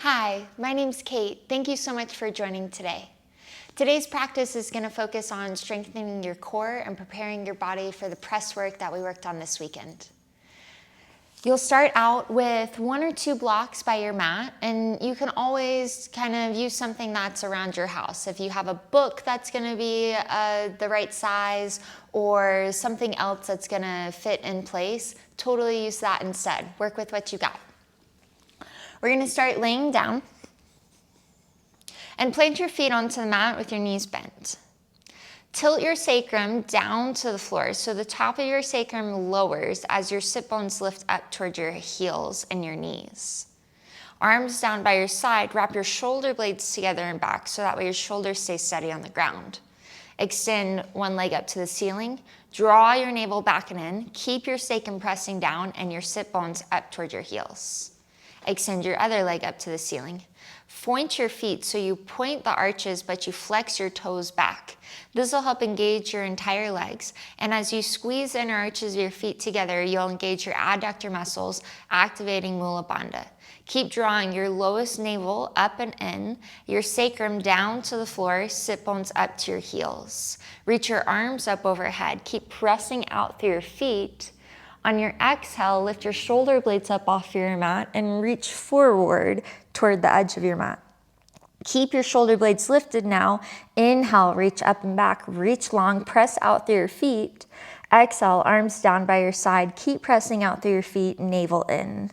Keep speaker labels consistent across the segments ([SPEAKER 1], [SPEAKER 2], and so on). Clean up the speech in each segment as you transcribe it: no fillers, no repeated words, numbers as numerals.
[SPEAKER 1] Hi, my name's Kate. Thank you so much for joining today. Today's practice is going to focus on strengthening your core and preparing your body for the press work that we worked on this weekend. You'll start out with 1 or 2 blocks by your mat, and you can always kind of use something that's around your house. If you have a book that's going to be the right size or something else that's going to fit in place, totally use that instead. Work with what you got. We're going to start laying down and plant your feet onto the mat with your knees bent. Tilt your sacrum down to the floor so the top of your sacrum lowers as your sit bones lift up toward your heels and your knees. Arms down by your side, wrap your shoulder blades together and back so that way your shoulders stay steady on the ground. Extend one leg up to the ceiling, draw your navel back and in, keep your sacrum pressing down and your sit bones up toward your heels. Extend your other leg up to the ceiling. Point your feet so you point the arches, but you flex your toes back. This will help engage your entire legs. And as you squeeze the inner arches of your feet together, you'll engage your adductor muscles, activating Mula Bandha. Keep drawing your lowest navel up and in, your sacrum down to the floor, sit bones up to your heels. Reach your arms up overhead. Keep pressing out through your feet. On your exhale, lift your shoulder blades up off your mat and reach forward toward the edge of your mat. Keep your shoulder blades lifted now. Inhale, reach up and back, reach long, press out through your feet. Exhale, arms down by your side. Keep pressing out through your feet, navel in.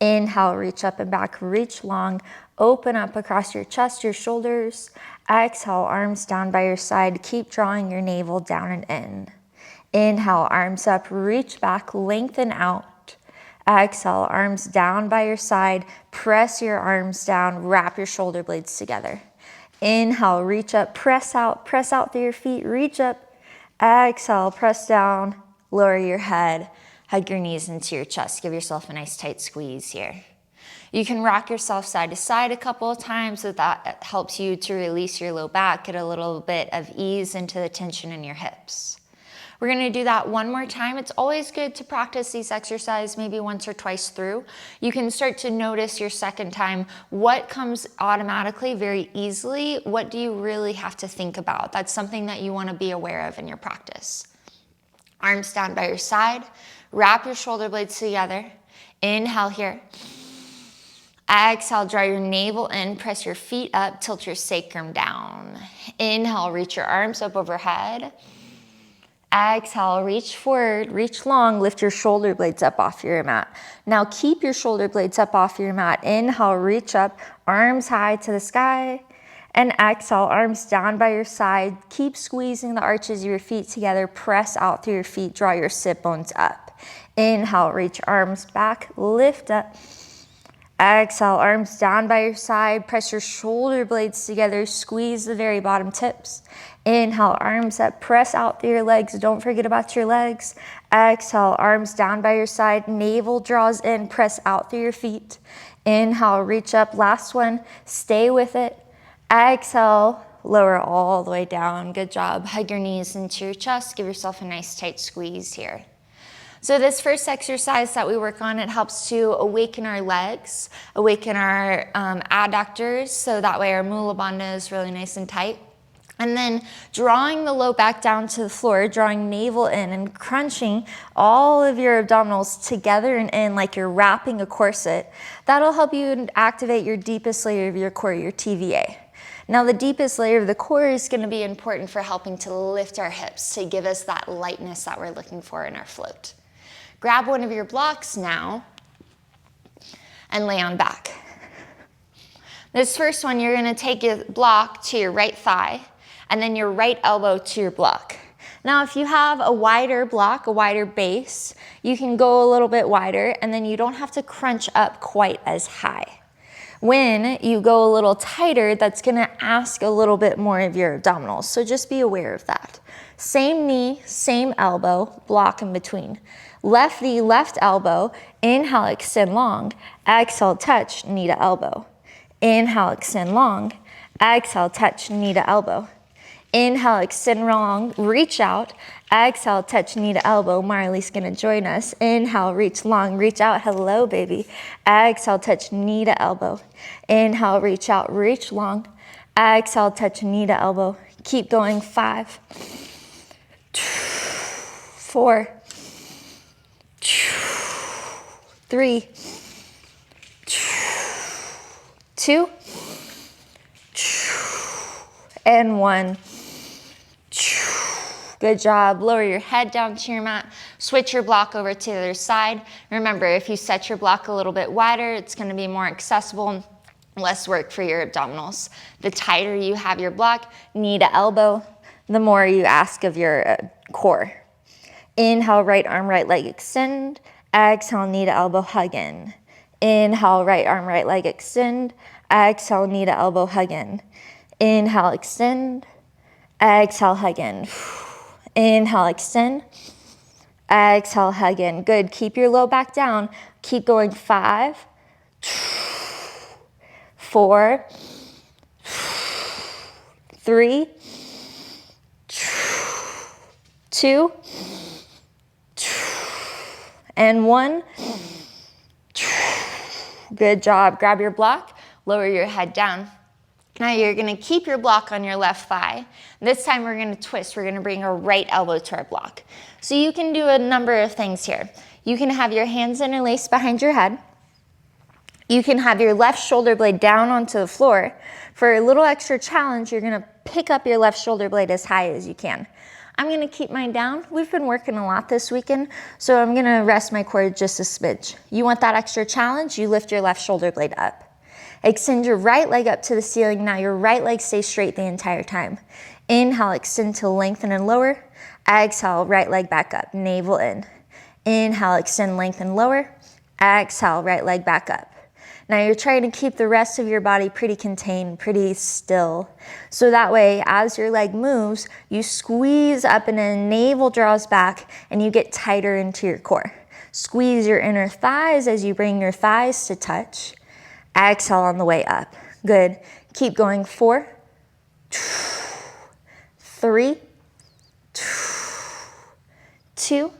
[SPEAKER 1] Inhale, reach up and back, reach long, open up across your chest, your shoulders. Exhale, arms down by your side. Keep drawing your navel down and in. Inhale, arms up, reach back, lengthen out. Exhale, arms down by your side, press your arms down, wrap your shoulder blades together. Inhale, reach up, press out through your feet, reach up. Exhale, press down, lower your head, hug your knees into your chest. Give yourself a nice tight squeeze here. You can rock yourself side to side a couple of times so that helps you to release your low back, get a little bit of ease into the tension in your hips. We're going to do that one more time. It's always good to practice these exercises maybe once or twice through. You can start to notice your second time what comes automatically very easily. What do you really have to think about? That's something that you want to be aware of in your practice. Arms down by your side. Wrap your shoulder blades together. Inhale here. Exhale, draw your navel in, press your feet up, tilt your sacrum down. Inhale, reach your arms up overhead. Exhale, reach forward, reach long, lift your shoulder blades up off your mat. Now keep your shoulder blades up off your mat. Inhale, reach up, arms high to the sky. And exhale, arms down by your side. Keep squeezing the arches of your feet together. Press out through your feet, draw your sit bones up. Inhale, reach arms back, lift up. Exhale, arms down by your side. Press your shoulder blades together. Squeeze the very bottom tips. Inhale, arms up. Press out through your legs. Don't forget about your legs. Exhale, arms down by your side. Navel draws in. Press out through your feet. Inhale, reach up. Last one. Stay with it. Exhale, lower all the way down. Good job. Hug your knees into your chest. Give yourself a nice tight squeeze here. So this first exercise that we work on, it helps to awaken our legs, awaken our adductors, so that way our Mula Bandha is really nice and tight. And then drawing the low back down to the floor, drawing navel in and crunching all of your abdominals together and in like you're wrapping a corset. That'll help you activate your deepest layer of your core, your TVA. Now the deepest layer of the core is going to be important for helping to lift our hips, to give us that lightness that we're looking for in our float. Grab one of your blocks now and lay on back. This first one, you're going to take your block to your right thigh and then your right elbow to your block. Now, if you have a wider block, a wider base, you can go a little bit wider and then you don't have to crunch up quite as high. When you go a little tighter, that's going to ask a little bit more of your abdominals, so just be aware of that. Same knee, same elbow, block in between. Left knee, left elbow, inhale, extend long, exhale, touch, knee to elbow. Inhale, extend long, exhale, touch, knee to elbow.
[SPEAKER 2] Inhale, extend long, reach out. Exhale, touch knee to elbow. Marley's gonna join us. Inhale, reach long, reach out. Hello, baby. Exhale, touch knee to elbow. Inhale, reach out, reach long. Exhale, touch knee to elbow. Keep going. 5, 4, 3, 2, and 1. Good job. Lower your head down to your mat. Switch your block over to the other side. Remember, if you set your block a little bit wider, it's going to be more accessible, less work for your abdominals. The tighter you have your block, knee to elbow, the more you ask of your core. Inhale, right arm, right leg, extend. Exhale, knee to elbow, hug in. Inhale, right arm, right leg, extend. Exhale, knee to elbow, hug in. Inhale, extend. Exhale, hug in. Inhale, extend. Exhale, hug in. Good. Keep your low back down. Keep going. 5, 4, 3, 2, and 1. Good job. Grab your block. Lower your head down. Now you're gonna keep your block on your left thigh. This time we're gonna twist. We're gonna bring our right elbow to our block. So you can do a number of things here. You can have your hands interlaced behind your head. You can have your left shoulder blade down onto the floor. For a little extra challenge, you're gonna pick up your left shoulder blade as high as you can. I'm gonna keep mine down. We've been working a lot this weekend, so I'm gonna rest my core just a smidge. You want that extra challenge? You lift your left shoulder blade up. Extend your right leg up to the ceiling. Now your right leg stays straight the entire time. Inhale, extend to lengthen and lower. Exhale, right leg back up, navel in. Inhale, extend, lengthen, lower. Exhale, right leg back up. Now you're trying to keep the rest of your body pretty contained, pretty still. So that way, as your leg moves, you squeeze up and then navel draws back and you get tighter into your core. Squeeze your inner thighs as you bring your thighs to touch. Exhale on the way up. Good. Keep going. 4, 3, 2.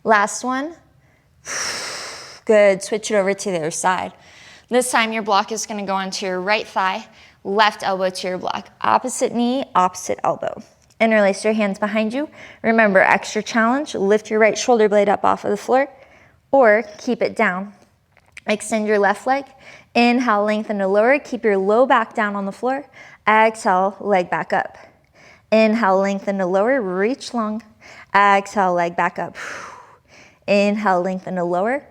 [SPEAKER 2] Last one. Good. Switch it over to the other side. This time your block is going to go onto your right thigh, left elbow to your block. Opposite knee, opposite elbow. Interlace your hands behind you. Remember, extra challenge. Lift your right shoulder blade up off of the floor or keep it down. Extend your left leg. Inhale, lengthen to lower. Keep your low back down on the floor. Exhale, leg back up. Inhale, lengthen to lower. Reach long. Exhale, leg back up. Inhale, lengthen to lower.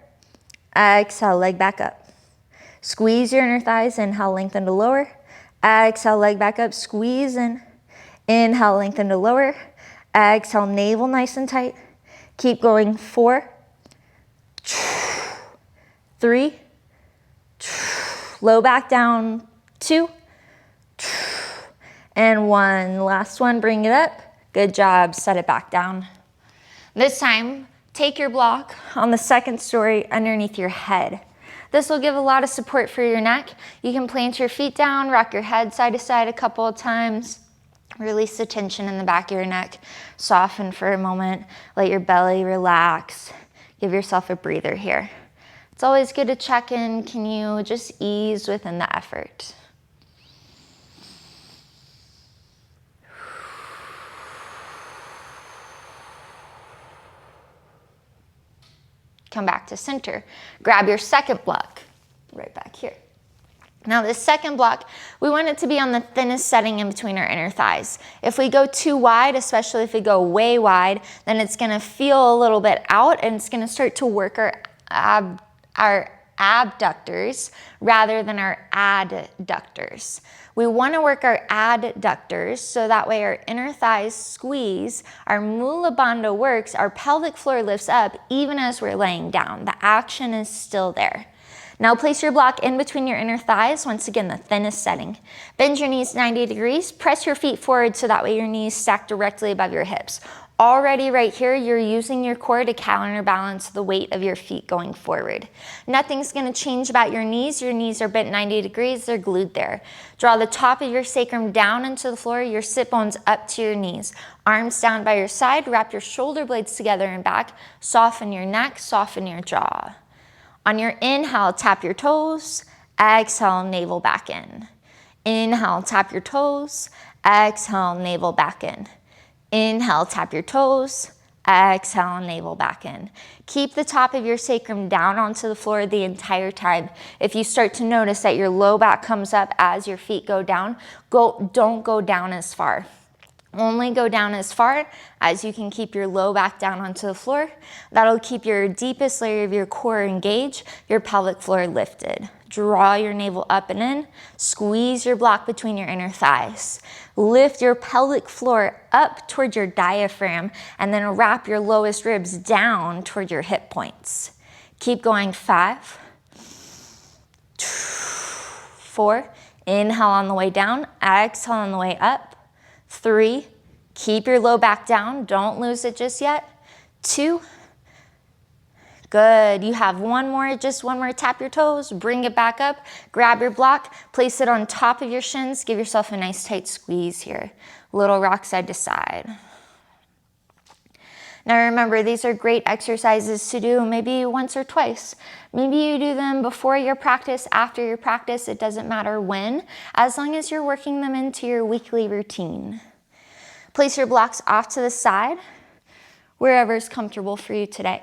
[SPEAKER 2] Exhale, leg back up. Squeeze your inner thighs. Inhale, lengthen to lower. Exhale, leg back up. Squeeze in. Inhale, lengthen to lower. Exhale, navel nice and tight. Keep going. 4, 3, low back down. 2, and 1. Last one, bring it up. Good job, set it back down. This time, take your block on the second story underneath your head. This will give a lot of support for your neck. You can plant your feet down, rock your head side to side a couple of times. Release the tension in the back of your neck. Soften for a moment. Let your belly relax. Give yourself a breather here. It's always good to check in. Can you just ease within the effort? Come back to center. Grab your second block, right back here. Now this second block, we want it to be on the thinnest setting in between our inner thighs. If we go too wide, especially if we go way wide, then it's gonna feel a little bit out and it's gonna start to work our abductors rather than our adductors. We want to work our adductors so that way our inner thighs squeeze, our mula bandha works, our pelvic floor lifts up even as we're laying down. The action is still there. Now place your block in between your inner thighs, once again the thinnest setting. Bend your knees 90 degrees, press your feet forward so that way your knees stack directly above your hips. Already right here, you're using your core to counterbalance the weight of your feet going forward. Nothing's gonna change about your knees. Your knees are bent 90 degrees, they're glued there. Draw the top of your sacrum down into the floor, your sit bones up to your knees. Arms down by your side, wrap your shoulder blades together and back. Soften your neck, soften your jaw. On your inhale, tap your toes. Exhale, navel back in. Inhale, tap your toes. Exhale, navel back in. Inhale, tap your toes. Exhale, navel back in. Keep the top of your sacrum down onto the floor the entire time. If you start to notice that your low back comes up as your feet go down, don't go down as far. Only go down as far as you can keep your low back down onto the floor. That'll keep your deepest layer of your core engaged, your pelvic floor lifted. Draw your navel up and in. Squeeze your block between your inner thighs. Lift your pelvic floor up toward your diaphragm and then wrap your lowest ribs down toward your hip points. Keep going. 5, 4, inhale on the way down, exhale on the way up. 3, keep your low back down, don't lose it just yet. 2, good, you have one more, just one more, tap your toes, bring it back up, grab your block, place it on top of your shins, give yourself a nice tight squeeze here. Little rock side to side. Now remember, these are great exercises to do maybe once or twice. Maybe you do them before your practice, after your practice, it doesn't matter when, as long as you're working them into your weekly routine. Place your blocks off to the side, wherever is comfortable for you today.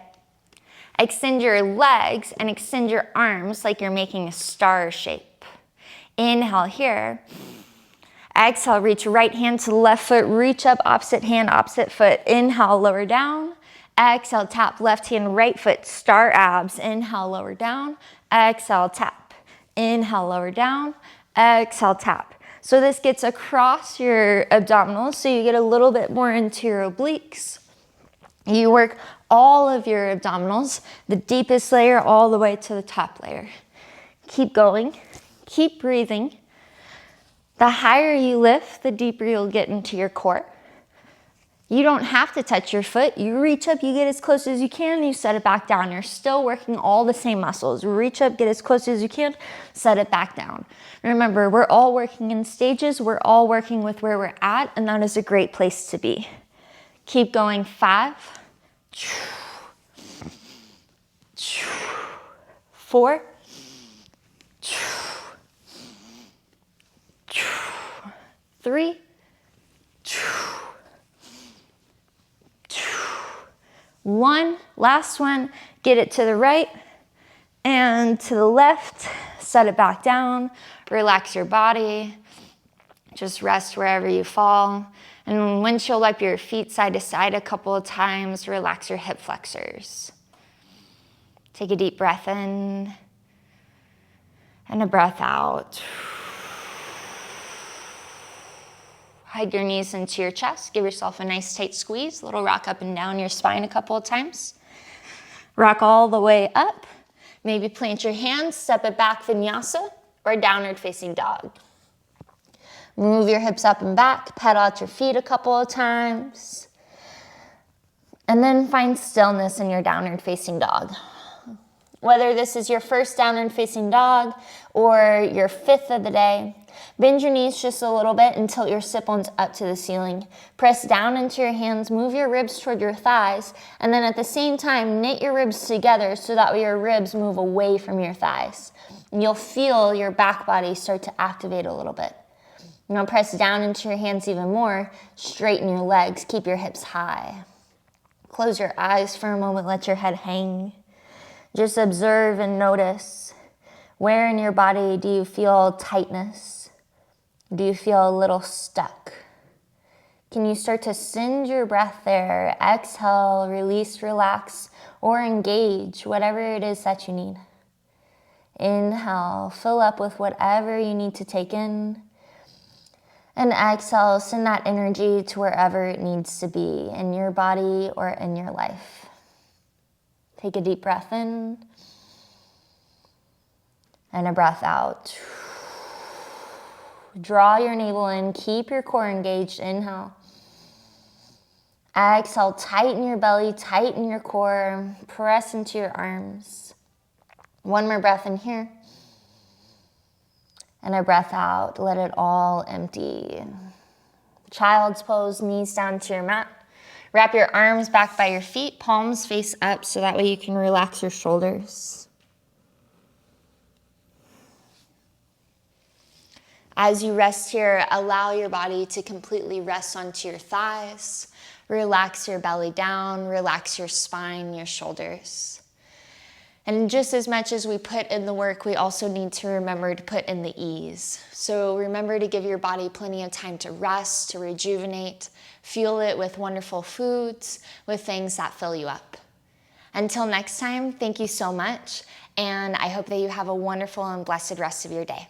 [SPEAKER 2] Extend your legs and extend your arms like you're making a star shape. Inhale here. Exhale, reach right hand to the left foot, reach up, opposite hand, opposite foot. Inhale, lower down. Exhale, tap left hand, right foot, star abs. Inhale, lower down. Exhale, tap. Inhale, lower down. Exhale, tap. So this gets across your abdominals, so you get a little bit more into your obliques. You work all of your abdominals, the deepest layer all the way to the top layer. Keep going, keep breathing. The higher you lift, the deeper you'll get into your core. You don't have to touch your foot. You reach up, you get as close as you can, you set it back down. You're still working all the same muscles. Reach up, get as close as you can, set it back down. Remember, we're all working in stages. We're all working with where we're at, and that is a great place to be. Keep going. 5, 4, 3, 1, last one, get it to the right and to the left, set it back down, relax your body, just rest wherever you fall. And windshield wipe your feet side to side a couple of times, relax your hip flexors. Take a deep breath in and a breath out. Hide your knees into your chest. Give yourself a nice tight squeeze. Little rock up and down your spine a couple of times. Rock all the way up. Maybe plant your hands, step it back, vinyasa, or downward facing dog. Move your hips up and back. Pedal out your feet a couple of times. And then find stillness in your downward facing dog. Whether this is your first downward facing dog or your 5th of the day, bend your knees just a little bit and tilt your sit bones up to the ceiling. Press down into your hands, move your ribs toward your thighs, and then at the same time, knit your ribs together so that way your ribs move away from your thighs. And you'll feel your back body start to activate a little bit. Now press down into your hands even more, straighten your legs, keep your hips high. Close your eyes for a moment, let your head hang. Just observe and notice, where in your body do you feel tightness? Do you feel a little stuck? Can you start to send your breath there? Exhale, release, relax, or engage, whatever it is that you need. Inhale, fill up with whatever you need to take in. And exhale, send that energy to wherever it needs to be, in your body or in your life. Take a deep breath in and a breath out. Draw your navel in, keep your core engaged. Inhale. Exhale, tighten your belly, tighten your core, press into your arms. One more breath in here. And a breath out, let it all empty. Child's pose, knees down to your mat. Wrap your arms back by your feet, palms face up, so that way you can relax your shoulders. As you rest here, allow your body to completely rest onto your thighs. Relax your belly down, relax your spine, your shoulders. And just as much as we put in the work, we also need to remember to put in the ease. So remember to give your body plenty of time to rest, to rejuvenate, fuel it with wonderful foods, with things that fill you up. Until next time, thank you so much, and I hope that you have a wonderful and blessed rest of your day.